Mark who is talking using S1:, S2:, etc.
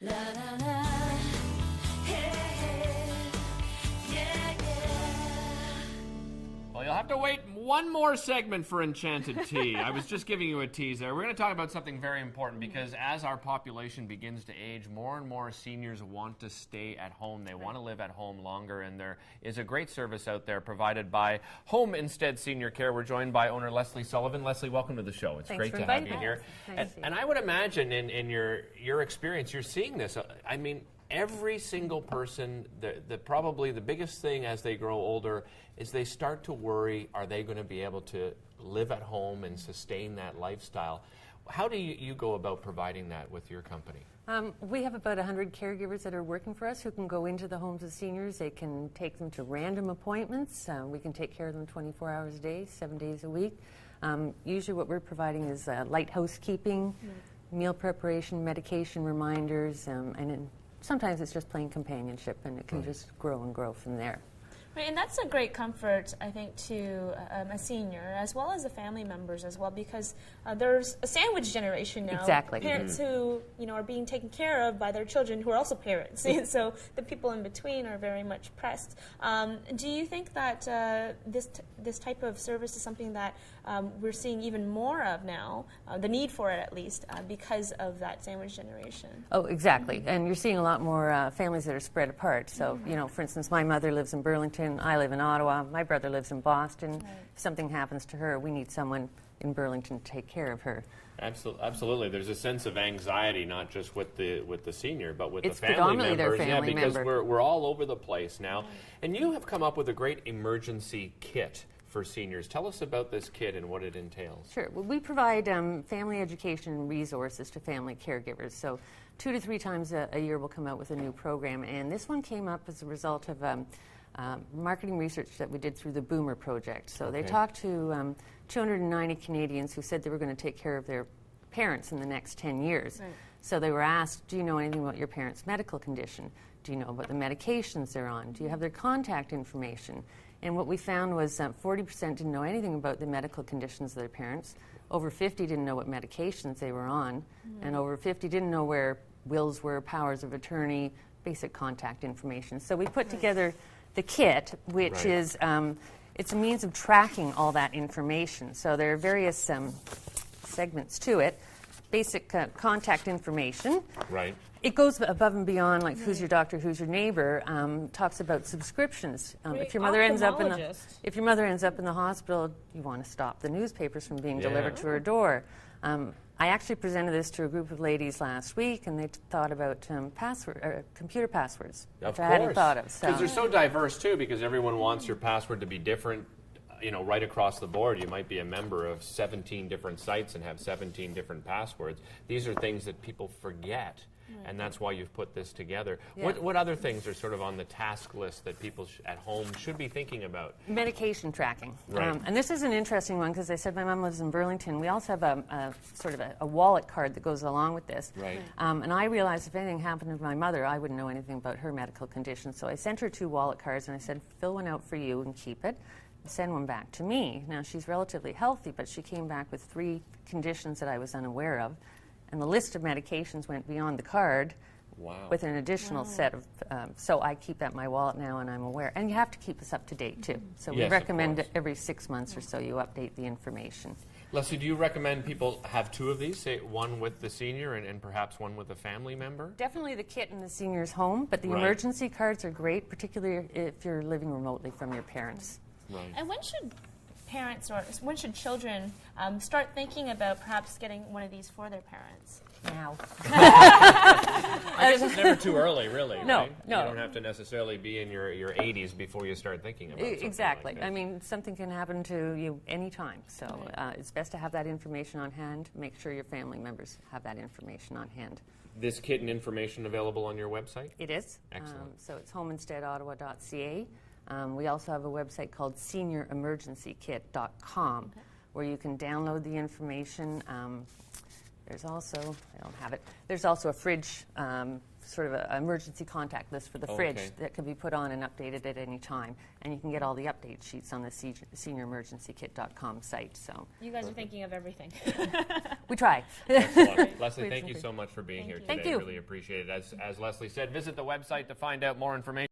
S1: La la la, hey, hey, yeah, yeah.
S2: Well, you'll have to wait one more segment for Enchanted Tea. I was just giving you a tease there. We're going to talk about something very important because as our population begins to age, more and more seniors want to stay at home. They want to live at home longer, and there is a great service out there provided by Home Instead Senior Care. We're joined by owner Leslie Sullivan. Leslie, welcome to the show. It's great to have you here. And I would imagine in your experience, you're seeing this. I mean, every single person, probably the biggest thing as they grow older is they start to worry, are they going to be able to live at home and sustain that lifestyle? How do you go about providing that with your company?
S3: We have about 100 caregivers that are working for us who can go into the homes of seniors. They can take them to random appointments. We can take care of them 24 hours a day, 7 days a week. Usually what we're providing is light housekeeping, meal preparation, medication reminders, and then sometimes it's just plain companionship, and it can just grow and grow from there.
S4: Right, and that's a great comfort, I think, to a senior as well as the family members as well, because there's a sandwich generation now.
S3: Exactly.
S4: Parents who are being taken care of by their children who are also parents, and so the people in between are very much pressed. Do you think that this type of service is something that we're seeing even more of now, the need for it at least, because of that sandwich generation?
S3: Oh, exactly. And you're seeing a lot more families that are spread apart. So, for instance, my mother lives in Burlington. I live in Ottawa. My brother lives in Boston. Right. If something happens to her, we need someone in Burlington to take care of her.
S2: Absolutely. There's a sense of anxiety, not just with the senior, but with
S3: it's
S2: the family members.
S3: Their family
S2: because
S3: member.
S2: we're all over the place now. And you have come up with a great emergency kit for seniors. Tell us about this kit and what it entails.
S3: Sure. Well, we provide family education resources to family caregivers. So 2 to 3 times a year we'll come out with a new program. And this one came up as a result of marketing research that we did through the Boomer Project. So they talked to 290 Canadians who said they were going to take care of their parents in the next 10 years. Right. So they were asked, do you know anything about your parents' medical condition? Do you know about the medications they're on? Do you have their contact information? And what we found was 40% didn't know anything about the medical conditions of their parents. Over 50 didn't know what medications they were on. And over 50 didn't know where wills were, powers of attorney, basic contact information. So we put together the kit, which is it's a means of tracking all that information. So there are various segments to it. Basic contact information.
S2: Right.
S3: It goes above and beyond, like who's your doctor, who's your neighbor. Talks about subscriptions. If your mother ends up in the hospital, you want to stop the newspapers from being delivered to her door. I actually presented this to a group of ladies last week, and they thought about computer passwords, which I hadn't thought of.
S2: Because they're so diverse, too, because everyone wants your password to be different, right across the board. You might be a member of 17 different sites and have 17 different passwords. These are things that people forget. And that's why you've put this together. Yeah. What other things are sort of on the task list that people at home should be thinking about?
S3: Medication tracking.
S2: Right.
S3: And this is an interesting one because I said my mom lives in Burlington. We also have a sort of a wallet card that goes along with this.
S2: Right.
S3: And I realized if anything happened to my mother, I wouldn't know anything about her medical condition. So I sent her 2 wallet cards and I said, fill one out for you and keep it. Send one back to me. Now, she's relatively healthy, but she came back with 3 conditions that I was unaware of. And the list of medications went beyond the card with an additional set of, so I keep that in my wallet now and I'm aware. And you have to keep us up to date too. So we recommend every 6 months or so you update the information.
S2: Leslie, do you recommend people have 2 of these, say one with the senior and perhaps one with a family member?
S3: Definitely the kit in the senior's home, but the emergency cards are great, particularly if you're living remotely from your parents.
S2: Right.
S4: And when should parents or when should children start thinking about perhaps getting one of these for their parents?
S3: Now.
S2: I guess it's never too early, really.
S3: No,
S2: right?
S3: no.
S2: You don't have to necessarily be in your 80s before you start thinking about something
S3: exactly.
S2: like this.
S3: I mean, something can happen to you anytime. So it's best to have that information on hand. Make sure your family members have that information on hand.
S2: This kit and information available on your website?
S3: It is.
S2: Excellent.
S3: So it's homeinsteadottawa.ca. We also have a website called senioremergencykit.com where you can download the information. There's also, I don't have it, there's also a fridge sort of an emergency contact list for the
S2: Oh,
S3: fridge
S2: okay.
S3: that can be put on and updated at any time. And you can get all the update sheets on the senioremergencykit.com site. So
S4: You guys are thinking of everything.
S3: we try.
S2: Excellent. Leslie,
S3: Please
S2: thank you
S3: include.
S2: so much for being here
S4: you.
S2: today.
S3: Thank you.
S2: Really appreciate it. As Leslie said, visit the website to find out more information.